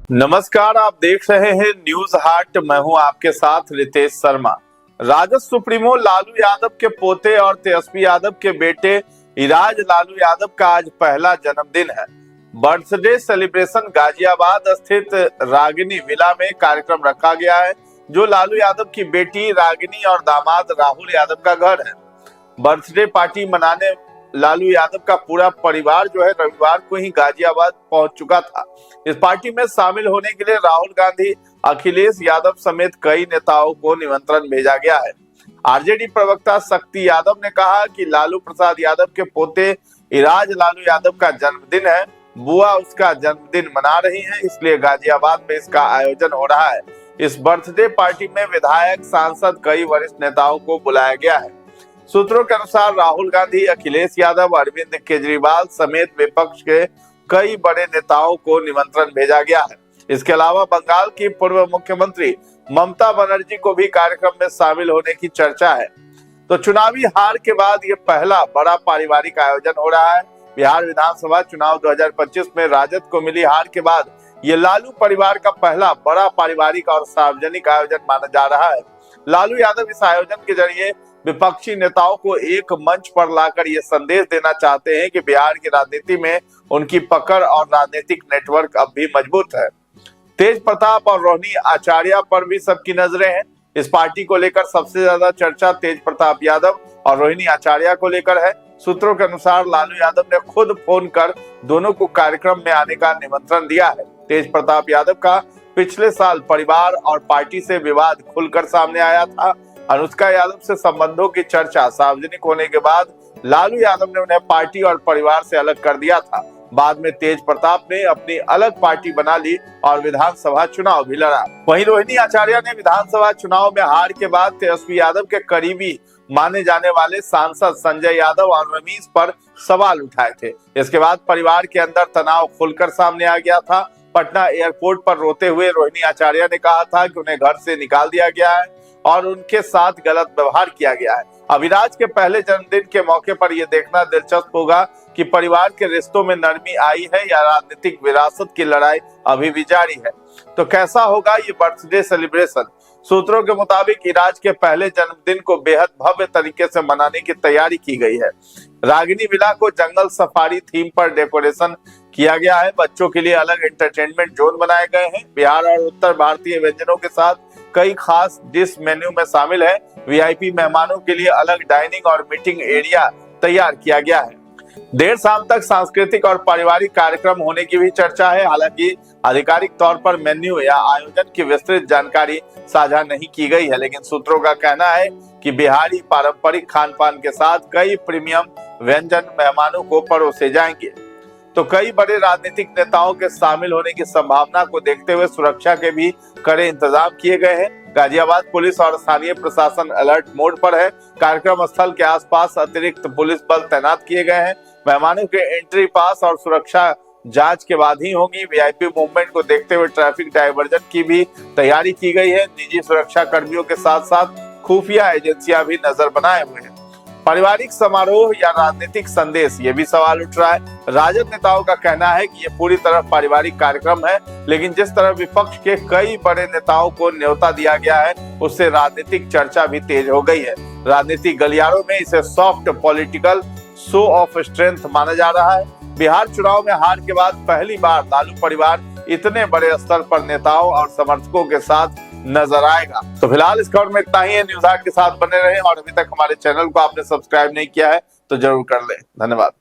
नमस्कार, आप देख रहे हैं न्यूज हाट। मैं हूं आपके साथ रितेश शर्मा। राजद सुप्रीमो लालू यादव के पोते और तेजस्वी यादव के बेटे इराज लालू यादव का आज पहला जन्मदिन है। बर्थडे सेलिब्रेशन गाजियाबाद स्थित रागिनी विला में कार्यक्रम रखा गया है, जो लालू यादव की बेटी रागिनी और दामाद राहुल यादव का घर है। बर्थडे पार्टी मनाने लालू यादव का पूरा परिवार जो है रविवार को ही गाजियाबाद पहुंच चुका था। इस पार्टी में शामिल होने के लिए राहुल गांधी, अखिलेश यादव समेत कई नेताओं को निमंत्रण भेजा गया है। आरजेडी प्रवक्ता शक्ति यादव ने कहा कि लालू प्रसाद यादव के पोते इराज लालू यादव का जन्मदिन है। बुआ उसका जन्मदिन मना रही हैं, इसलिए गाजियाबाद में इसका आयोजन हो रहा है। इस बर्थडे पार्टी में विधायक, सांसद, कई वरिष्ठ नेताओं को बुलाया गया है। सूत्रों के अनुसार राहुल गांधी, अखिलेश यादव, अरविंद केजरीवाल समेत विपक्ष के कई बड़े नेताओं को निमंत्रण भेजा गया है। इसके अलावा बंगाल की पूर्व मुख्यमंत्री ममता बनर्जी को भी कार्यक्रम में शामिल होने की चर्चा है। तो चुनावी हार के बाद ये पहला बड़ा पारिवारिक आयोजन हो रहा है। बिहार विधानसभा चुनाव 2025 में राजद को मिली हार के बाद ये लालू परिवार का पहला बड़ा पारिवारिक और सार्वजनिक आयोजन माना जा रहा है। लालू यादव इस आयोजन के जरिए विपक्षी नेताओं को एक मंच पर लाकर ये संदेश देना चाहते हैं कि बिहार की राजनीति में उनकी पकड़ और राजनीतिक नेटवर्क अब भी मजबूत है। तेज प्रताप और रोहिणी आचार्य पर भी सबकी नजरें हैं। इस पार्टी को लेकर सबसे ज्यादा चर्चा तेज प्रताप यादव और रोहिणी आचार्य को लेकर है। सूत्रों के अनुसार लालू यादव ने खुद फोन कर दोनों को कार्यक्रम में आने का निमंत्रण दिया है। तेज प्रताप यादव का पिछले साल परिवार और पार्टी से विवाद खुलकर सामने आया था। अनुष्का यादव से संबंधों की चर्चा सार्वजनिक होने के बाद लालू यादव ने उन्हें पार्टी और परिवार से अलग कर दिया था। बाद में तेज प्रताप ने अपनी अलग पार्टी बना ली और विधानसभा चुनाव भी लड़ा। वहीं रोहिणी आचार्य ने विधानसभा चुनाव में हार के बाद तेजस्वी यादव के करीबी माने जाने वाले सांसद संजय यादव और रमेश पर सवाल उठाए थे। इसके बाद परिवार के अंदर तनाव खुलकर सामने आ गया था। पटना एयरपोर्ट पर रोते हुए रोहिणी आचार्य ने कहा था कि उन्हें घर से निकाल दिया गया है और उनके साथ गलत व्यवहार किया गया है। अविराज के पहले जन्मदिन के मौके पर यह देखना दिलचस्प होगा कि परिवार के रिश्तों में नरमी आई है या राजनीतिक विरासत की लड़ाई अभी भी जारी है। तो कैसा होगा ये बर्थडे सेलिब्रेशन? सूत्रों के मुताबिक इराज के पहले जन्मदिन को बेहद भव्य तरीके से मनाने की तैयारी की गई है। रागिनी विला को जंगल सफारी थीम पर डेकोरेशन किया गया है। बच्चों के लिए अलग एंटरटेनमेंट जोन बनाए गए हैं। बिहार और उत्तर भारतीय व्यंजनों के साथ कई खास डिश मेन्यू में शामिल है। वीआईपी मेहमानों के लिए अलग डाइनिंग और मीटिंग एरिया तैयार किया गया है। देर शाम तक सांस्कृतिक और पारिवारिक कार्यक्रम होने की भी चर्चा है। हालांकि आधिकारिक तौर पर मेन्यू या आयोजन की विस्तृत जानकारी साझा नहीं की गई है, लेकिन सूत्रों का कहना है कि बिहारी पारंपरिक खान पान के साथ कई प्रीमियम व्यंजन मेहमानों को परोसे जाएंगे। तो कई बड़े राजनीतिक नेताओं के शामिल होने की संभावना को देखते हुए सुरक्षा के भी कड़े इंतजाम किए गए हैं। गाजियाबाद पुलिस और स्थानीय प्रशासन अलर्ट मोड पर है। कार्यक्रम स्थल के आसपास अतिरिक्त पुलिस बल तैनात किए गए हैं। मेहमानों के एंट्री पास और सुरक्षा जांच के बाद ही होगी। वीआईपी मूवमेंट को देखते हुए ट्रैफिक डायवर्जन की भी तैयारी की गई है। निजी सुरक्षा कर्मियों के साथ साथ खुफिया एजेंसियां भी नजर बनाए हुए हैं। पारिवारिक समारोह या राजनीतिक संदेश, ये भी सवाल उठ रहा है। राजद नेताओं का कहना है कि ये पूरी तरह पारिवारिक कार्यक्रम है, लेकिन जिस तरह विपक्ष के कई बड़े नेताओं को न्योता दिया गया है, उससे राजनीतिक चर्चा भी तेज हो गई है। राजनीतिक गलियारों में इसे soft political show off strength माना जा रहा है। बिहार चुनाव में हार के बाद पहली बार लालू परिवार इतने बड़े स्तर पर नेताओं और समर्थकों के साथ नजर आएगा। तो फिलहाल इस खबर में इतना ही है। न्यूज हाट के साथ बने रहें और अभी तक हमारे चैनल को आपने सब्सक्राइब नहीं किया है तो जरूर कर लें। धन्यवाद।